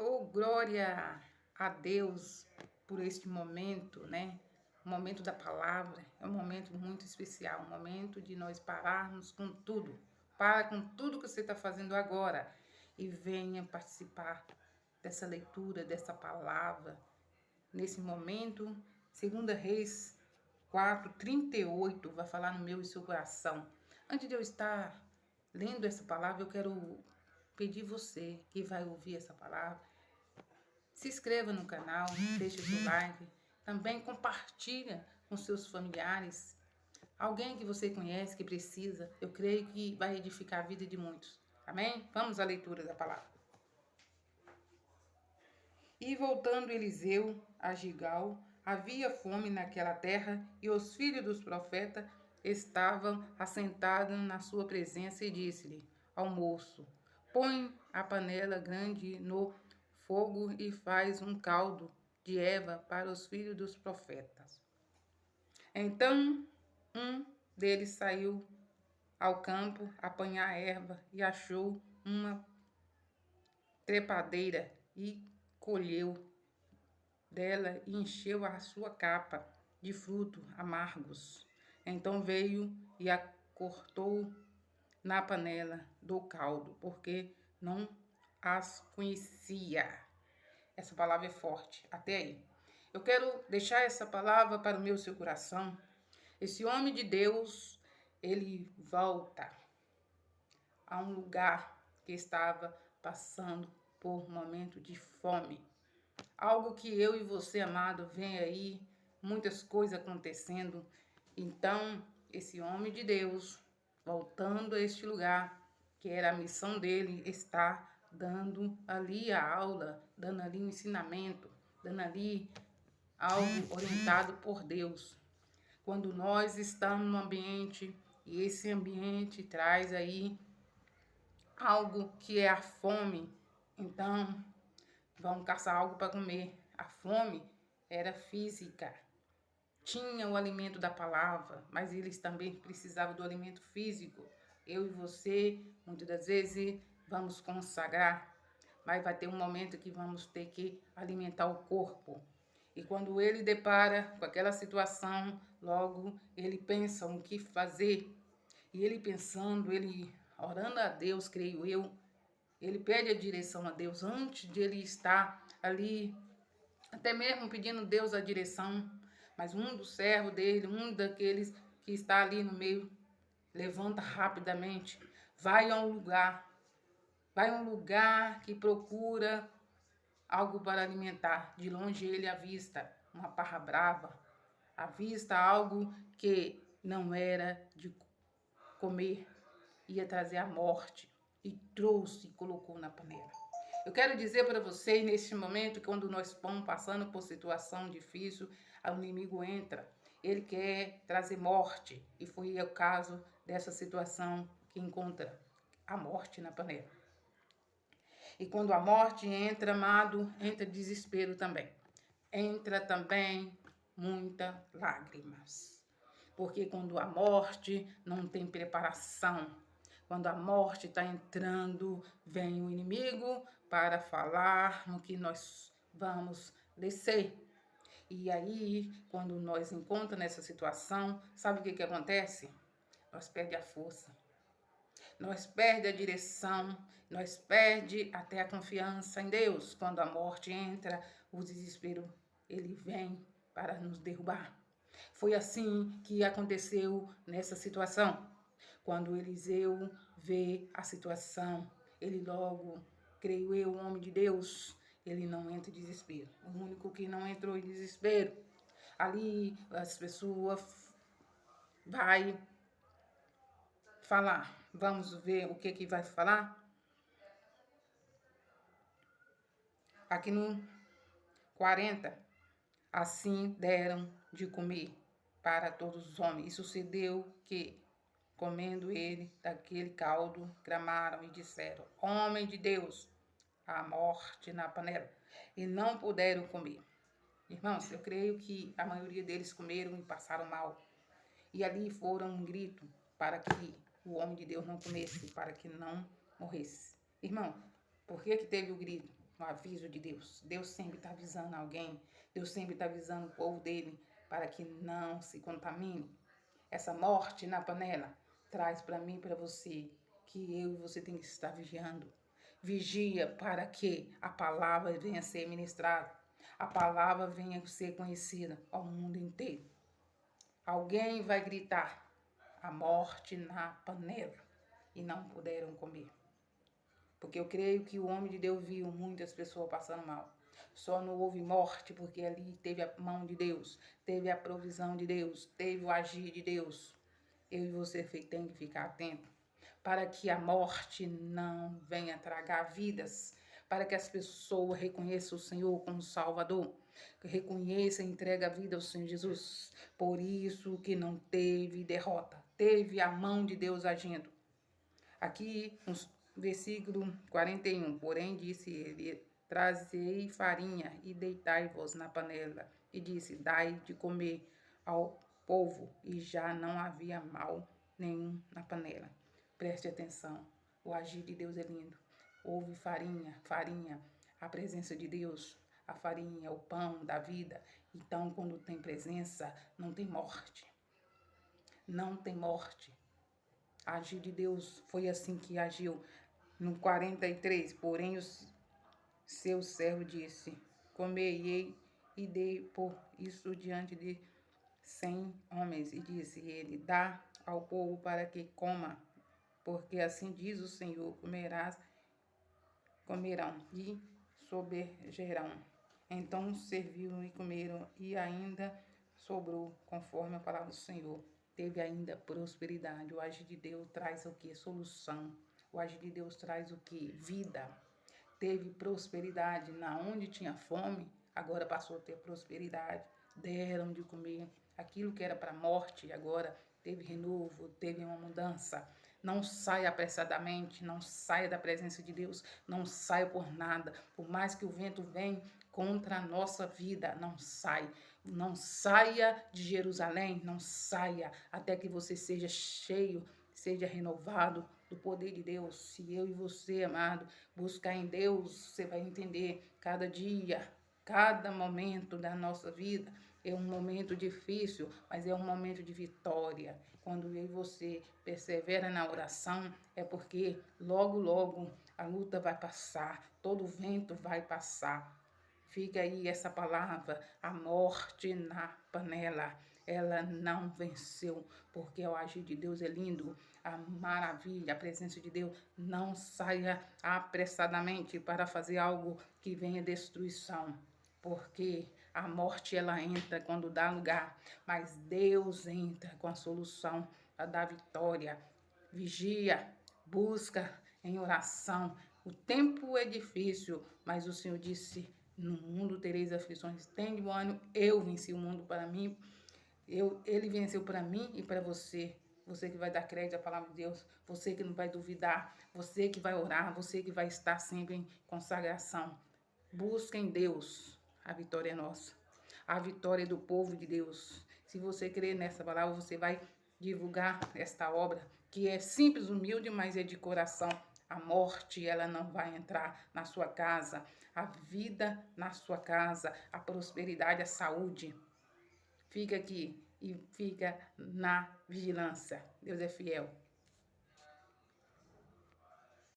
Oh, glória a Deus por este momento, né? O momento da palavra é um momento muito especial, um momento de nós pararmos com tudo. Para com tudo que você está fazendo agora e venha participar dessa leitura, dessa palavra. Nesse momento, 2 Reis 4:38 vai falar no meu e seu coração. Antes de eu estar lendo essa palavra, eu quero pedir você que vai ouvir essa palavra, se inscreva no canal, deixe o seu like, também compartilha com seus familiares, alguém que você conhece que precisa. Eu creio que vai edificar a vida de muitos. Amém? Vamos à leitura da palavra. E voltando Eliseu a Gigal, havia fome naquela terra, e os filhos dos profetas estavam assentados na sua presença, e disse-lhe ao moço: põe a panela grande no fogo e faz um caldo de erva para os filhos dos profetas. Então um deles saiu ao campo apanhar erva e achou uma trepadeira e colheu dela e encheu a sua capa de frutos amargos. Então veio e a cortou na panela do caldo, porque não as conhecia. Essa palavra é forte, até aí. Eu quero deixar essa palavra para o meu seu coração. Esse homem de Deus, ele volta a um lugar que estava passando por um momento de fome. Algo que eu e você, amado, vem aí, muitas coisas acontecendo. Então, esse homem de Deus, voltando a este lugar, que era a missão dele, está dando ali a aula, dando ali o ensinamento, dando ali algo orientado por Deus. Quando nós estamos no ambiente, e esse ambiente traz aí algo que é a fome, então vão caçar algo para comer. A fome era física. Tinha o alimento da palavra, mas eles também precisavam do alimento físico. Eu e você, muitas das vezes, vamos consagrar, mas vai ter um momento que vamos ter que alimentar o corpo. E quando ele depara com aquela situação, logo ele pensa o que fazer. E ele pensando, ele orando a Deus, creio eu, ele pede a direção a Deus antes de ele estar ali, até mesmo pedindo a Deus a direção. Mas um dos servos dele, um daqueles que está ali no meio, levanta rapidamente, vai a um lugar que procura algo para alimentar. De longe ele avista uma parra brava, avista algo que não era de comer, ia trazer a morte, e trouxe e colocou na panela. Eu quero dizer para vocês, neste momento, quando nós estamos passando por situação difícil, o inimigo entra, ele quer trazer morte, e foi o caso dessa situação que encontra a morte na panela. E quando a morte entra, amado, entra desespero também. Entra também muitas lágrimas. Porque quando a morte não tem preparação, quando a morte está entrando, vem o inimigo para falar no que nós vamos descer. E aí, quando nós encontramos nessa situação, sabe o que acontece? Nós perdemos a força, nós perdemos a direção, nós perdemos até a confiança em Deus. Quando a morte entra, o desespero, ele vem para nos derrubar. Foi assim que aconteceu nessa situação. Quando Eliseu vê a situação, ele logo, creio eu, o homem de Deus, ele não entra em desespero. O único que não entrou em desespero, ali as pessoas vai falar. Vamos ver o que vai falar? Aqui no 40, assim deram de comer para todos os homens. E sucedeu que, comendo ele daquele caldo, clamaram e disseram: homem de Deus, a morte na panela. E não puderam comer. Irmãos, eu creio que a maioria deles comeram e passaram mal. E ali foram um grito para que o homem de Deus não comesse, para que não morresse. Irmão, por que teve o grito? um aviso de Deus. Deus sempre está avisando alguém. Deus sempre está avisando o povo dele para que não se contamine. Essa morte na panela traz para mim e para você que eu e você tem que estar vigiando. Vigia para que a palavra venha a ser ministrada. A palavra venha a ser conhecida ao mundo inteiro. Alguém vai gritar a morte na panela e não puderam comer. Porque eu creio que o homem de Deus viu muitas pessoas passando mal. Só não houve morte porque ali teve a mão de Deus, teve a provisão de Deus, teve o agir de Deus. Eu e você tem que ficar atento para que a morte não venha tragar vidas, para que as pessoas reconheçam o Senhor como Salvador, que reconheçam e entreguem a vida ao Senhor Jesus. Por isso que não teve derrota, teve a mão de Deus agindo. Aqui, versículo 41, porém disse ele, trazei farinha e deitai-vos na panela. E disse, dai de comer ao povo. E já não havia mal nenhum na panela. Preste atenção, o agir de Deus é lindo. Houve farinha, a presença de Deus. A farinha, o pão da vida. Então, quando tem presença, não tem morte. Não tem morte. Agir de Deus foi assim que agiu. No 43, porém o seu servo disse, comei e dei por isso diante de 100 homens. E disse ele, dá ao povo para que coma, porque assim diz o Senhor, comerão e sobergerão. Então serviram e comeram, e ainda sobrou, conforme a palavra do Senhor. Teve ainda prosperidade. O agir de Deus traz o que? Solução. O agir de Deus traz o que? Vida. Teve prosperidade. Na onde tinha fome, agora passou a ter prosperidade. Deram de comer. Aquilo que era para morte, agora teve renovo, teve uma mudança. Não saia apressadamente, não saia da presença de Deus, não saia por nada. Por mais que o vento venha contra a nossa vida, não sai. Não saia de Jerusalém, não saia até que você seja cheio, seja renovado do poder de Deus. Se eu e você, amado, buscar em Deus, você vai entender cada dia, cada momento da nossa vida. É um momento difícil, mas é um momento de vitória. Quando eu e você persevera na oração, é porque logo, logo a luta vai passar, todo o vento vai passar. Fica aí essa palavra, a morte na panela. Ela não venceu, porque o agir de Deus é lindo, a maravilha, a presença de Deus. Não saia apressadamente para fazer algo que venha destruição, porque a morte ela entra quando dá lugar, mas Deus entra com a solução para dar vitória. Vigia, busca em oração. O tempo é difícil, mas o Senhor disse, no mundo tereis aflições, tende bom ânimo, eu venci o mundo para mim, ele venceu para mim e para você. Você que vai dar crédito à palavra de Deus, você que não vai duvidar, você que vai orar, você que vai estar sempre em consagração. Busca em Deus, a vitória é nossa, a vitória é do povo de Deus. Se você crer nessa palavra, você vai divulgar esta obra, que é simples, humilde, mas é de coração. A morte, ela não vai entrar na sua casa. A vida na sua casa, a prosperidade, a saúde. Fica aqui e fica na vigilância. Deus é fiel.